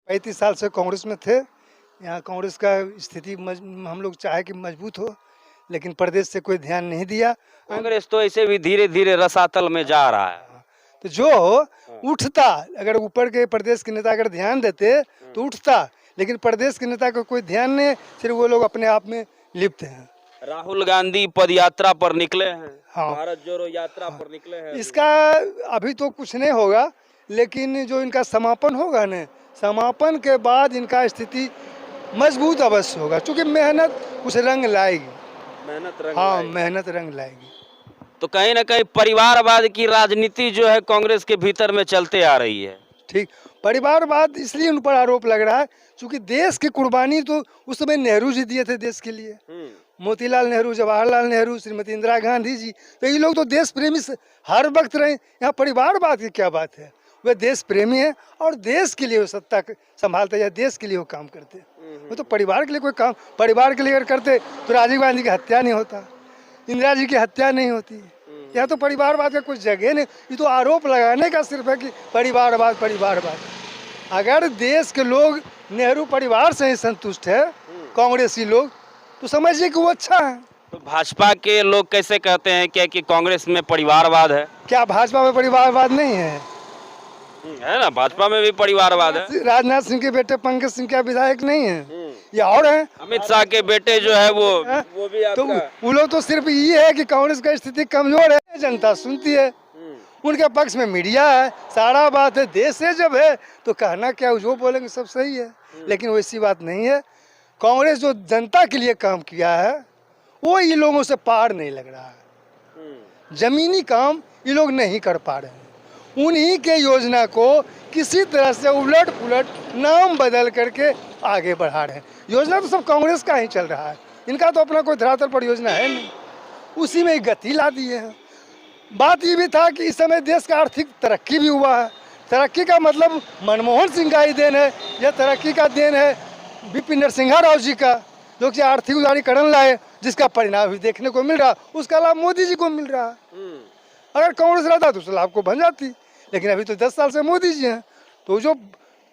35 साल से कांग्रेस में थे। यहाँ कांग्रेस का स्थिति हम लोग चाहे कि मजबूत हो, लेकिन प्रदेश से कोई ध्यान नहीं दिया। कांग्रेस तो ऐसे भी धीरे धीरे रसातल में जा रहा है। तो जो उठता, अगर ऊपर के प्रदेश के नेता अगर ध्यान देते तो उठता, लेकिन प्रदेश के नेता को कोई ध्यान नहीं, सिर्फ वो लोग अपने आप में लिप्त हैं। राहुल गांधी पद यात्रा पर निकले हैं। हाँ। भारत जोड़ो यात्रा पर निकले हैं। इसका अभी तो कुछ नहीं होगा, लेकिन जो इनका समापन होगा न, समापन के बाद इनका स्थिति मजबूत अवश्य होगा, क्योंकि मेहनत कुछ रंग लाएगी। हाँ, मेहनत रंग लाएगी। तो कहीं ना कहीं परिवारवाद की राजनीति जो है कांग्रेस के भीतर में चलते आ रही है। ठीक, परिवारवाद इसलिए उन पर आरोप लग रहा है क्योंकि देश की कुर्बानी तो उस समय नेहरू जी दिए थे देश के लिए। मोतीलाल नेहरू, जवाहरलाल नेहरू, श्रीमती इंदिरा गांधी जी, तो ये लोग तो देश प्रेमी हर वक्त रहे। यहाँ परिवारवाद की क्या बात है? वे देश प्रेमी है और देश के लिए वो सत्ता संभालते या देश के लिए वो काम करते। वो तो परिवार के लिए कोई काम, परिवार के लिए अगर करते तो राजीव गांधी की हत्या नहीं होता, इंदिरा जी की हत्या नहीं होती। यहाँ तो परिवारवाद का कुछ जगह नहीं, ये तो आरोप लगाने का सिर्फ है कि परिवारवाद परिवारवाद। अगर देश के लोग नेहरू परिवार से ही संतुष्ट है, कांग्रेसी लोग, तो समझिए कि वो अच्छा है। तो भाजपा के लोग कैसे कहते हैं क्या कि कांग्रेस में परिवारवाद है? क्या भाजपा में परिवारवाद नहीं है? है ना, भाजपा में भी परिवारवाद है। राजनाथ सिंह के बेटे पंकज सिंह क्या विधायक नहीं है? या और है? अमित शाह के बेटे जो है वो भी तो वो लोग तो सिर्फ ये है कि कांग्रेस का स्थिति कमजोर है, जनता सुनती है, उनके पक्ष में मीडिया है, सारा बात है। देश से जब है तो कहना क्या, जो बोलेंगे सब सही है, लेकिन वैसी बात नहीं है। कांग्रेस जो जनता के लिए काम किया है वो ये लोगों से पार नहीं लग रहा है। जमीनी काम ये लोग नहीं कर पा रहे हैं। उन्हीं के योजना को किसी तरह से उलट पुलट नाम बदल करके आगे बढ़ा रहे हैं। योजना तो सब कांग्रेस का ही चल रहा है, इनका तो अपना कोई धरातल पर योजना है नहीं, उसी में गति ला दिए हैं। बात ये भी था कि इस समय देश का आर्थिक तरक्की भी हुआ है। तरक्की का मतलब मनमोहन सिंह का ही देन है, यह तरक्की का देन है विपिन नरसिंह राव जी का, जो कि आर्थिक उदारीकरण लाए, जिसका परिणाम भी देखने को मिल रहा, उसका लाभ मोदी जी को मिल रहा है। अगर कांग्रेस रहता तो उस लाभ को बन जाती, लेकिन अभी तो 10 साल से मोदी जी हैं। तो जो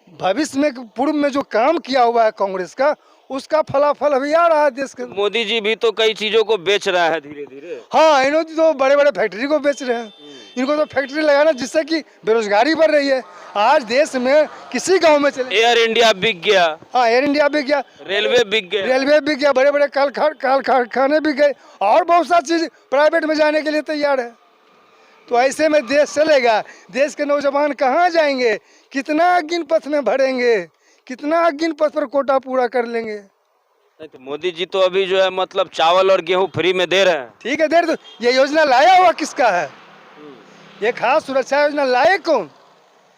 भविष्य में पूर्व में जो काम किया हुआ है कांग्रेस का, उसका फलाफल अभी आ रहा है देश के। मोदी जी भी तो कई चीजों को बेच रहा है धीरे धीरे। हाँ, इन्होंने तो बड़े बड़े फैक्ट्री को बेच रहे हैं। इनको तो फैक्ट्री लगाना जिससे कि बेरोजगारी बढ़ रही है। आज देश में किसी गांव में चले, एयर इंडिया बिक गया। हाँ, एयर इंडिया बिक गया, रेलवे बिक गया, रेलवे बिक गया, बड़े बड़े कारखाने बिक गए, और बहुत सारी चीज प्राइवेट में जाने के लिए तैयार है। तो ऐसे में देश चलेगा? देश के नौजवान कहाँ जाएंगे? कितना अग्नि पथ में भरेंगे? कितना अग्नि पथ पर कोटा पूरा कर लेंगे? तो मोदी जी तो अभी जो है मतलब चावल और गेहूं फ्री में दे रहे हैं। ठीक है, दे रहे। तो ये योजना लाया हुआ किसका है? ये खास सुरक्षा योजना लाए कौन?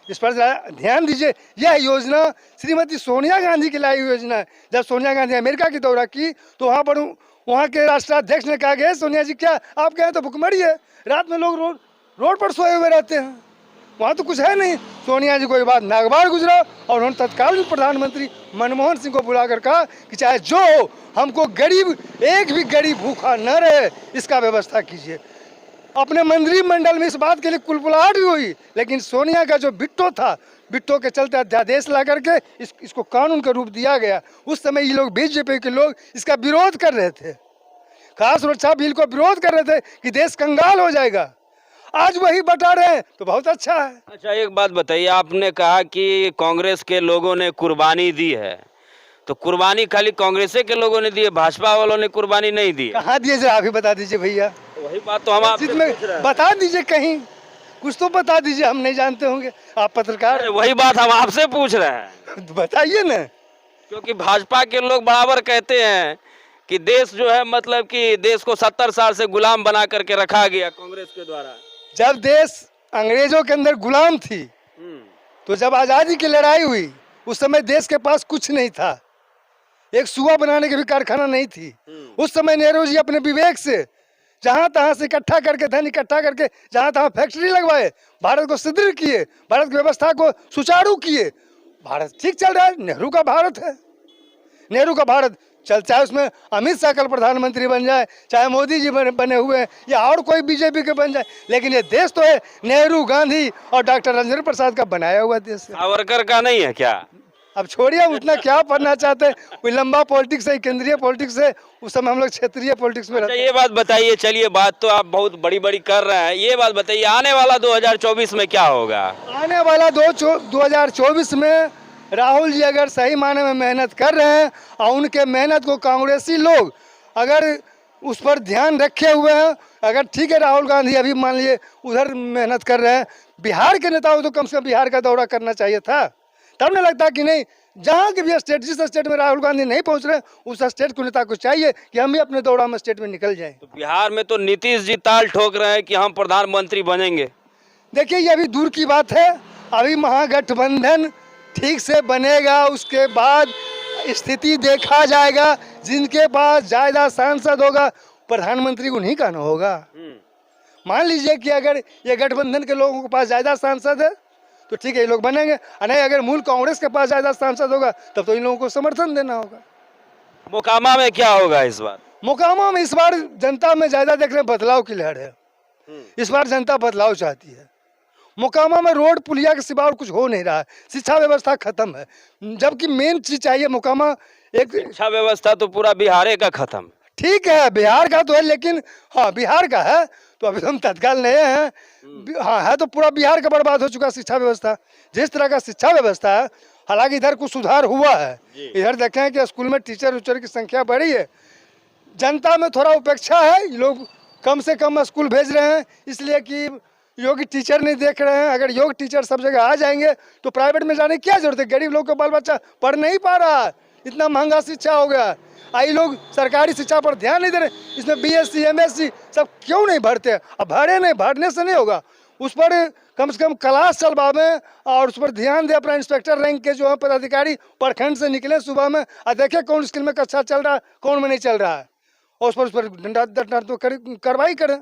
इस पर ध्यान दीजिए। यह योजना श्रीमती सोनिया गांधी की लाई हुई योजना है। जब सोनिया गांधी अमेरिका की दौरा की तो वहाँ के राष्ट्राध्यक्ष ने कहा गया, सोनिया जी क्या आप गए तो भुखमरी है, रात में लोग रोड पर सोए हुए रहते हैं, वहाँ तो कुछ है नहीं। सोनिया जी को ये बात नागवार गुजरा और उन्होंने तत्कालीन प्रधानमंत्री मनमोहन सिंह को बुलाकर कहा कि चाहे जो हो, हमको गरीब, एक भी गरीब भूखा न रहे, इसका व्यवस्था कीजिए। अपने मंत्रिमंडल में इस बात के लिए कुलबुलाहट भी हुई, लेकिन सोनिया का जो बिट्टो था, बिट्टो के चलते अध्यादेश ला करके इसको कानून का रूप दिया गया। उस समय ये लोग, बीजेपी के लोग, इसका विरोध कर रहे थे, खास सुरक्षा बिल को विरोध कर रहे थे कि देश कंगाल हो जाएगा। आज वही बता रहे हैं तो बहुत अच्छा है। अच्छा, एक बात बताइए, आपने कहा कि कांग्रेस के लोगों ने कुर्बानी दी है, तो कुर्बानी खाली कांग्रेस के लोगों ने दी है, भाजपा वालों ने कुर्बानी नहीं दी? कहाँ दिए जरा आप ही बता दीजिए भैया। वही बात तो हम आपसे पूछ रहे हैं। बता दीजिए, कहीं कुछ तो बता दीजिए, हम नहीं जानते होंगे, आप पत्रकार। वही बात हम आपसे पूछ रहे हैं। बताइए ना। क्योंकि भाजपा के लोग बराबर कहते हैं कि देश जो है मतलब कि देश को 70 साल से गुलाम बना करके रखा गया कांग्रेस के द्वारा। जब देश अंग्रेजों के अंदर गुलाम थी, तो जब आज़ादी की लड़ाई हुई, उस समय देश के पास कुछ नहीं था, एक सुआ बनाने की भी कारखाना नहीं थी। उस समय नेहरू जी अपने विवेक से जहां तहां से इकट्ठा करके, धन इकट्ठा करके जहां तहां फैक्ट्री लगवाए, भारत को सुदृढ़ किए, भारत की व्यवस्था को सुचारू किए। भारत ठीक चल रहा है, नेहरू का भारत है, नेहरू का भारत चल, चाहे उसमें अमित शाह कल प्रधानमंत्री बन जाए, चाहे मोदी जी बने हुए हैं, या और कोई बीजेपी के बन जाए, लेकिन ये देश तो है नेहरू, गांधी और डॉक्टर राजेंद्र प्रसाद का बनाया हुआ देश है। सावरकर का नहीं है क्या? अब छोड़िए उतना क्या पढ़ना चाहते हैं, कोई लंबा पॉलिटिक्स है, केंद्रीय पॉलिटिक्स है, उस समय हम लोग क्षेत्रीय पॉलिटिक्स में अच्छा रहते ये बात बताइए, चलिए बात तो आप बहुत बड़ी बड़ी कर रहे हैं, ये बात बताइए आने वाला 2024 में क्या होगा? हैं। आने वाला 2024 में राहुल जी अगर सही मायने में मेहनत कर रहे हैं और उनके मेहनत को कांग्रेसी लोग अगर उस पर ध्यान रखे हुए हैं, अगर ठीक है राहुल गांधी अभी मान लिए उधर मेहनत कर रहे हैं, बिहार के नेताओं को तो कम से कम बिहार का दौरा करना चाहिए था, तब नहीं लगता कि नहीं जहाँ के भी स्टेट, जिस स्टेट में राहुल गांधी नहीं पहुंच रहे उस स्टेट को नेता को चाहिए कि हम भी अपने दौरा में स्टेट में निकल जाएं। तो बिहार में तो नीतीश जी ताल ठोक रहे हैं कि हम प्रधानमंत्री बनेंगे। देखिए ये अभी दूर की बात है, अभी महागठबंधन ठीक से बनेगा, उसके बाद स्थिति देखा जाएगा, जिनके पास ज़्यादा सांसद होगा प्रधानमंत्री उन्हीं का ना होगा। मान लीजिए कि अगर ये गठबंधन के लोगों के पास ज़्यादा सांसद है तो ठीक है ये लोग बनेंगे, और नहीं अगर मूल कांग्रेस के पास ज़्यादा सांसद होगा तब तो इन लोगों को समर्थन देना होगा। मोकामा में क्या होगा इस बार? मोकामा में इस बार जनता में ज़्यादा देख रहे हैं बदलाव की लहर है, इस बार जनता बदलाव चाहती है। मोकामा में रोड पुलिया के सिवा और कुछ हो नहीं रहा है, शिक्षा व्यवस्था खत्म है, जबकि मेन चीज चाहिए मोकामा एक। शिक्षा व्यवस्था तो पूरा बिहार का खत्म। ठीक है बिहार का तो है, लेकिन हाँ बिहार का है तो अभी हम तत्काल नए हैं, हाँ है तो पूरा बिहार का बर्बाद हो चुका शिक्षा व्यवस्था। जिस तरह का शिक्षा व्यवस्था है, हालांकि इधर कुछ सुधार हुआ है, इधर देखें कि स्कूल में टीचर उचर की संख्या बढ़ी है, जनता में थोड़ा उपेक्षा है, ये लोग कम से कम स्कूल भेज रहे हैं इसलिए कि योग्य टीचर नहीं देख रहे हैं। अगर योग्य टीचर सब जगह आ जाएंगे तो प्राइवेट में जाने की क्या जरूरत है, गरीब लोग का बाल बच्चा पढ़ नहीं पा रहा है, इतना महंगा शिक्षा हो गया। आई लोग सरकारी शिक्षा पर ध्यान नहीं दे रहे, इसमें बीएससी एमएससी सब क्यों नहीं भरते? अब भरे नहीं, भरने से नहीं होगा, उस पर कम से कम क्लास चलवावें और उस पर ध्यान दे। अपना इंस्पेक्टर रैंक के जो है पदाधिकारी प्रखंड से निकले सुबह में और देखे कौन स्कूल में कक्षा चल रहा है कौन में नहीं चल रहा है, और उस पर कार्रवाई करें।